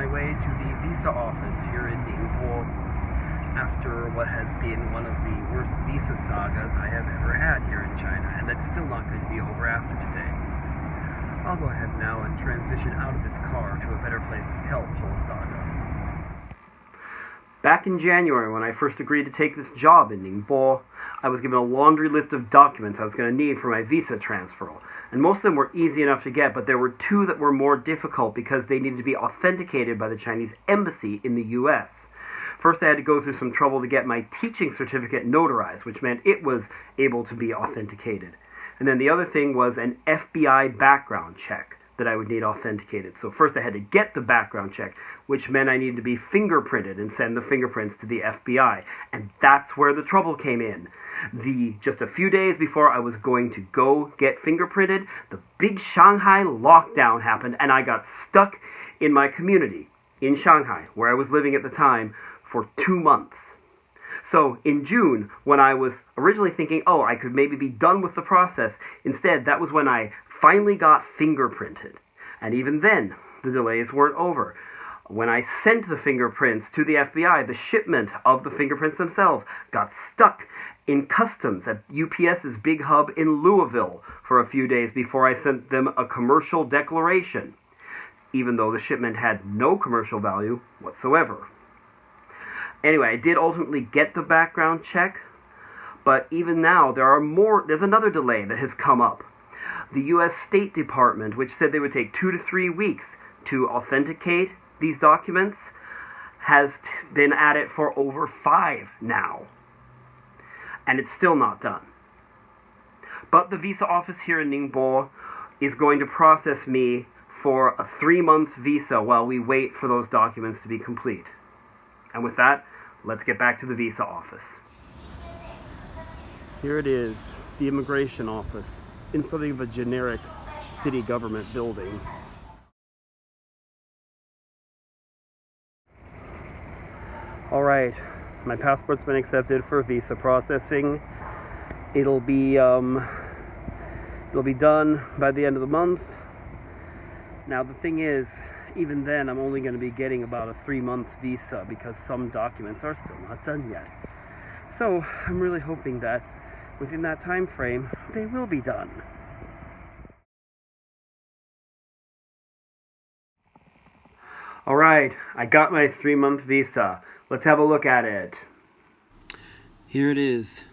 my way to the visa office here in Ningbo after what has been one of the worst visa sagas I have ever had here in China, and that's still not going to be over after today. I'll go ahead now and transition out of this car to a better place to tell the whole saga. Back in January, when I first agreed to take this job in Ningbo, I was given a laundry list of documents I was going to need for my visa transferal. And most of them were easy enough to get, but there were two that were more difficult because they needed to be authenticated by the Chinese embassy in the U.S. First, I had to go through some trouble to get my teaching certificate notarized, which meant it was able to be authenticated. And then the other thing was an FBI background check that I would need authenticated. So first I had to get the background check, which meant I needed to be fingerprinted and send the fingerprints to the FBI. And that's where the trouble came in. Just a few days before I was going to go get fingerprinted, the big Shanghai lockdown happened, and I got stuck in my community in Shanghai, where I was living at the time, for 2 months. So in June, when I was originally thinking, oh, I could maybe be done with the process, instead, that was when I finally got fingerprinted. And even then, the delays weren't over. When I sent the fingerprints to the FBI, the shipment of the fingerprints themselves got stuck in customs at UPS's big hub in Louisville for a few days before I sent them a commercial declaration, even though the shipment had no commercial value whatsoever. Anyway, I did ultimately get the background check, but even now there's another delay that has come up. The U.S. State Department, which said they would take 2 to 3 weeks to authenticate these documents, has been at it for over 5 now. And it's still not done. But the visa office here in Ningbo is going to process me for a 3-month visa while we wait for those documents to be complete. And with that, let's get back to the visa office. Here it is, the immigration office, in something of a generic city government building. All right, my passport's been accepted for visa processing. It'll be done by the end of the month. Now the thing is, even then I'm only going to be getting about a 3-month visa because some documents are still not done yet. So I'm really hoping that within that time frame they will be done. All right, I got my 3-month visa. Let's have a look at it. Here it is.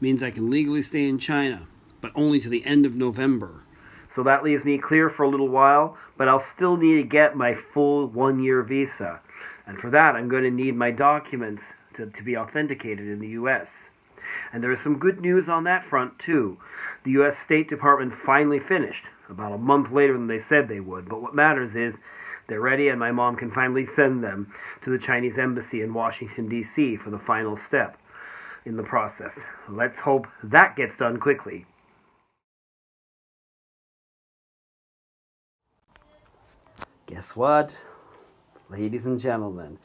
Means I can legally stay in China, but only to the end of November. So that leaves me clear for a little while, but I'll still need to get my full 1-year visa. And for that, I'm going to need my documents to be authenticated in the U.S. And there is some good news on that front, too. The U.S. State Department finally finished, about a month later than they said they would. But what matters is they're ready, and my mom can finally send them to the Chinese embassy in Washington, D.C. for the final step in the process. Let's hope that gets done quickly. Guess what? Ladies and gentlemen,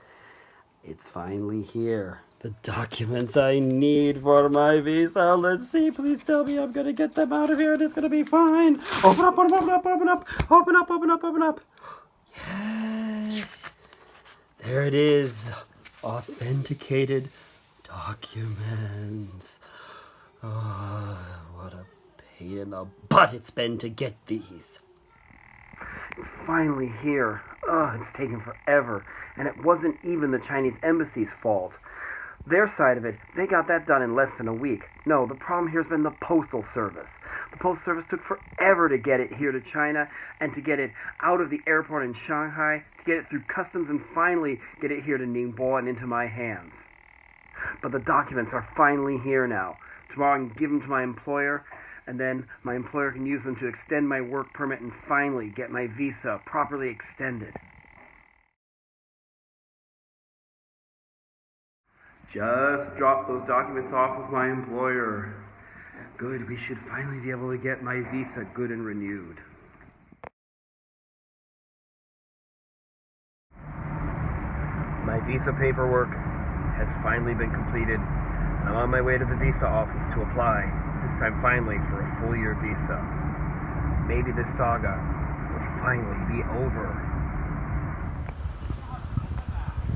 it's finally here. The documents I need for my visa. Let's see. Please tell me I'm going to get them out of here and it's going to be fine. Open up, open up, open up, open up. Open up, open up, open up. Yes. There it is. Authenticated documents. Oh, what a pain in the butt it's been to get these. It's finally here. It's taken forever. And it wasn't even the Chinese embassy's fault. Their side of it, they got that done in less than a week. No, the problem here has been the Postal Service. The Postal Service took forever to get it here to China and to get it out of the airport in Shanghai, to get it through customs and finally get it here to Ningbo and into my hands. But the documents are finally here now. Tomorrow I can give them to my employer, and then my employer can use them to extend my work permit and finally get my visa properly extended. Just dropped those documents off with my employer. Good, we should finally be able to get my visa good and renewed. My visa paperwork has finally been completed. I'm on my way to the visa office to apply, this time finally for a full-year visa. Maybe this saga will finally be over.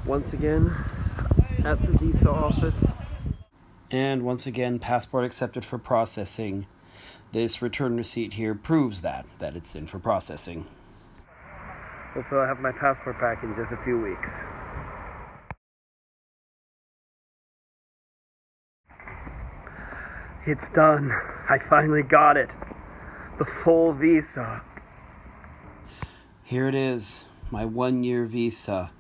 Once again at the visa office. And once again, passport accepted for processing. This return receipt here proves that it's in for processing. Hopefully I'll have my passport back in just a few weeks. It's done. I finally got it. The full visa. Here it is, my 1-year visa.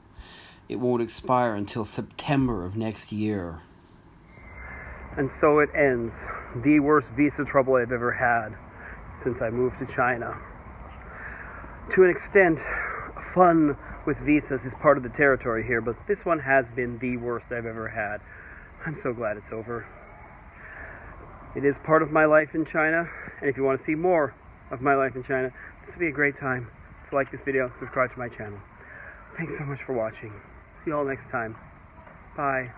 It won't expire until September of next year. And so it ends. The worst visa trouble I've ever had since I moved to China. To an extent, fun with visas is part of the territory here, but this one has been the worst I've ever had. I'm so glad it's over. It is part of my life in China, and if you want to see more of my life in China, this would be a great time to like this video, subscribe to my channel. Thanks so much for watching. See you all next time. Bye.